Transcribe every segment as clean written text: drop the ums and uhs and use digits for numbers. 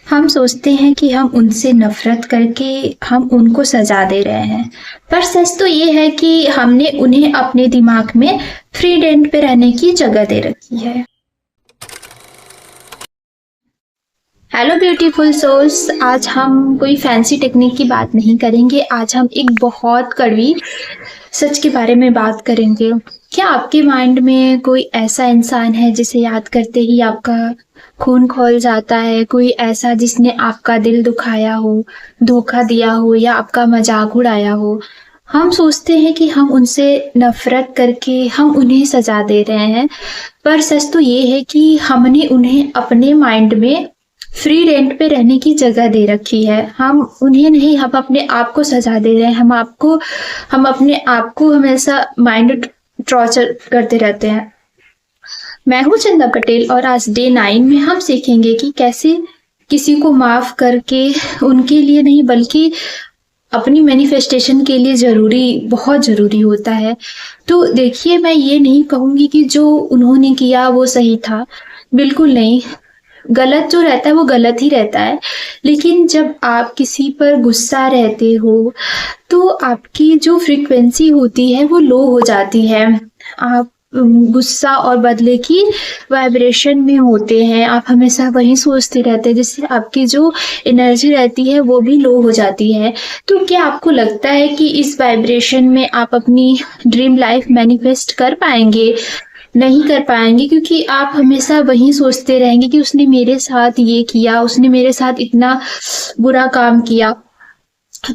हम सोचते हैं कि हम उनसे नफरत करके हम उनको सजा दे रहे हैं, पर सच तो ये है कि हमने उन्हें अपने दिमाग में फ्री रेंट पे रहने की जगह दे रखी है। हेलो ब्यूटीफुल सोल्स, आज हम कोई फैंसी टेक्निक की बात नहीं करेंगे। आज हम एक बहुत कड़वी सच के बारे में बात करेंगे। क्या आपके माइंड में कोई ऐसा इंसान है जिसे याद करते ही आपका खून खौल जाता है? कोई ऐसा जिसने आपका दिल दुखाया हो, धोखा दिया हो या आपका मजाक उड़ाया हो? हम सोचते हैं कि हम उनसे नफरत करके हम उन्हें सजा दे रहे हैं, पर सच तो ये है कि हमने उन्हें अपने माइंड में फ्री रेंट पे रहने की जगह दे रखी है। हम उन्हें नहीं, हम अपने आप को सजा दे रहे हैं। हम अपने आप को हमेशा माइंड टॉर्चर करते रहते हैं। मैं हूँ चंदा पटेल और आज डे 9 में हम सीखेंगे कि कैसे किसी को माफ करके उनके लिए नहीं बल्कि अपनी मैनिफेस्टेशन के लिए बहुत जरूरी होता है। तो देखिए, मैं ये नहीं कहूंगी कि जो उन्होंने किया वो सही था, बिल्कुल नहीं। गलत जो रहता है वो गलत ही रहता है, लेकिन जब आप किसी पर गुस्सा रहते हो तो आपकी जो फ्रीक्वेंसी होती है वो लो हो जाती है। आप गुस्सा और बदले की वाइब्रेशन में होते हैं। आप हमेशा वही सोचते रहते हैं, जिससे आपकी जो एनर्जी रहती है वो भी लो हो जाती है। तो क्या आपको लगता है कि इस वाइब्रेशन में आप अपनी ड्रीम लाइफ मैनिफेस्ट कर पाएंगे? नहीं कर पाएंगे, क्योंकि आप हमेशा वही सोचते रहेंगे कि उसने मेरे साथ ये किया, उसने मेरे साथ इतना बुरा काम किया।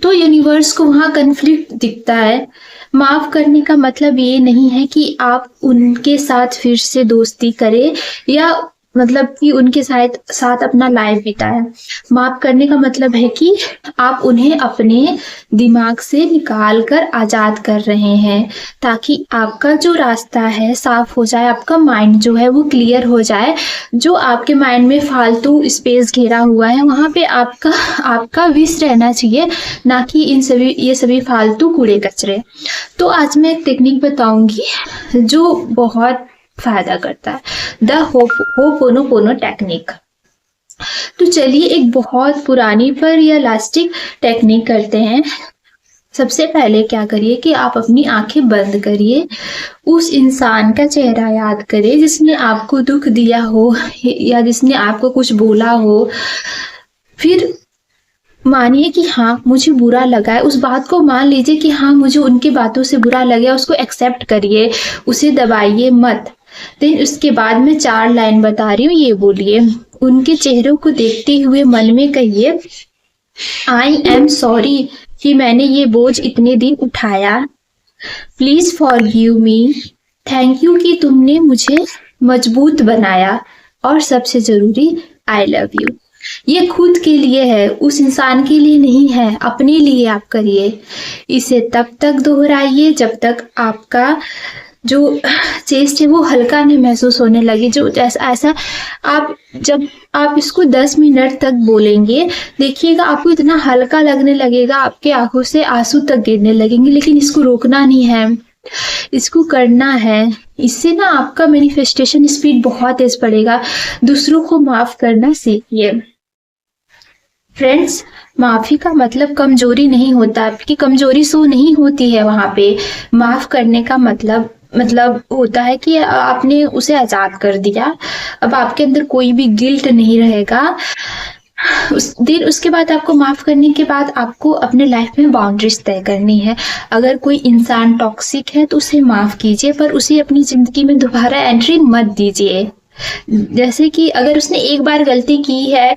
तो यूनिवर्स को वहां कन्फ्लिक्ट दिखता है। माफ करने का मतलब ये नहीं है कि आप उनके साथ फिर से दोस्ती करें या मतलब कि उनके साथ अपना लाइफ बिताएं। माफ करने का मतलब है कि आप उन्हें अपने दिमाग से निकाल कर आजाद कर रहे हैं, ताकि आपका जो रास्ता है साफ हो जाए, आपका माइंड जो है वो क्लियर हो जाए। जो आपके माइंड में फालतू स्पेस घेरा हुआ है वहां पे आपका विश रहना चाहिए, ना कि ये सभी फालतू कूड़े कचरे। तो आज मैं एक टेक्निक बताऊंगी जो बहुत फायदा करता है, द होपोनोपोनो टेक्निक। तो चलिए एक बहुत पुरानी पर रियलिस्टिक टेक्निक करते हैं। सबसे पहले क्या करिए कि आप अपनी आंखें बंद करिए। उस इंसान का चेहरा याद करिए जिसने आपको दुख दिया हो या जिसने आपको कुछ बोला हो। फिर मानिए कि हाँ, मुझे बुरा लगा है। उस बात को मान लीजिए कि हाँ, मुझे उनकी बातों से बुरा लगा, उसको एक्सेप्ट करिए, उसे दबाइए मत। देन उसके बाद मैं 4 लाइन बता रही हूँ, ये बोलिए। उनके चेहरों को देखते हुए मन में कहिए, आई एम सॉरी कि मैंने ये बोझ इतने दिन उठाया। Please forgive me. Thank you कि तुमने मुझे मजबूत बनाया। और सबसे जरूरी, आई लव यू। ये खुद के लिए है, उस इंसान के लिए नहीं है, अपने लिए आप करिए। इसे तब तक दोहराइए जब तक आपका जो चेस्ट है वो हल्का नहीं महसूस होने लगे। जो ऐसा जब आप इसको 10 मिनट तक बोलेंगे, देखिएगा आपको इतना हल्का लगने लगेगा, आपके आंखों से आंसू तक गिरने लगेंगे। लेकिन इसको रोकना नहीं है, इसको करना है। इससे ना आपका मैनिफेस्टेशन स्पीड बहुत तेज बढ़ेगा। दूसरों को माफ करना सीखिए। फ्रेंड्स, माफी का मतलब कमजोरी नहीं होता, आपकी कमजोरी सो नहीं होती है वहां पे। माफ करने का मतलब होता है कि आपने उसे आजाद कर दिया। अब आपके अंदर कोई भी गिल्ट नहीं रहेगा। उसके बाद आपको माफ करने के बाद आपको अपने लाइफ में बाउंड्रीज तय करनी है। अगर कोई इंसान टॉक्सिक है तो उसे माफ कीजिए, पर उसे अपनी जिंदगी में दोबारा एंट्री मत दीजिए। जैसे कि अगर उसने एक बार गलती की है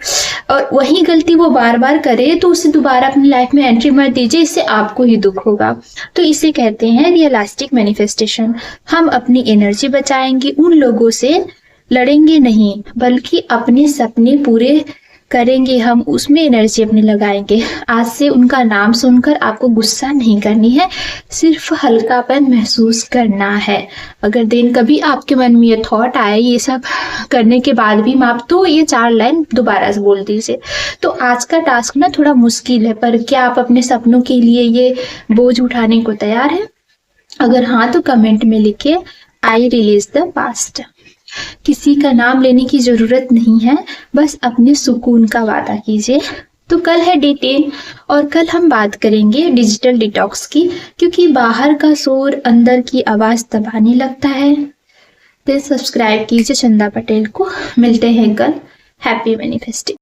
और वही गलती वो बार बार करे तो उसे दोबारा अपनी लाइफ में एंट्री मत दीजिए, इससे आपको ही दुख होगा। तो इसे कहते हैं रियलिस्टिक मैनिफेस्टेशन। हम अपनी एनर्जी बचाएंगे, उन लोगों से लड़ेंगे नहीं, बल्कि अपने सपने पूरे करेंगे। हम उसमें एनर्जी अपनी लगाएंगे। आज से उनका नाम सुनकर आपको गुस्सा नहीं करनी है, सिर्फ हल्कापन महसूस करना है। अगर दिन कभी आपके मन में ये थॉट आए ये सब करने के बाद भी माफ, तो ये 4 लाइन दोबारा से बोल दीजिए। तो आज का टास्क ना थोड़ा मुश्किल है, पर क्या आप अपने सपनों के लिए ये बोझ उठाने को तैयार हैं? अगर हाँ तो कमेंट में लिखिए, आई रिलीज द पास्ट। किसी का नाम लेने की ज़रूरत नहीं है, बस अपने सुकून का वादा कीजिए। तो कल है डे 10 और कल हम बात करेंगे डिजिटल डिटॉक्स की, क्योंकि बाहर का शोर अंदर की आवाज़ दबाने लगता है। तो सब्सक्राइब कीजिए चंदा पटेल को। मिलते हैं कल। Happy manifesting.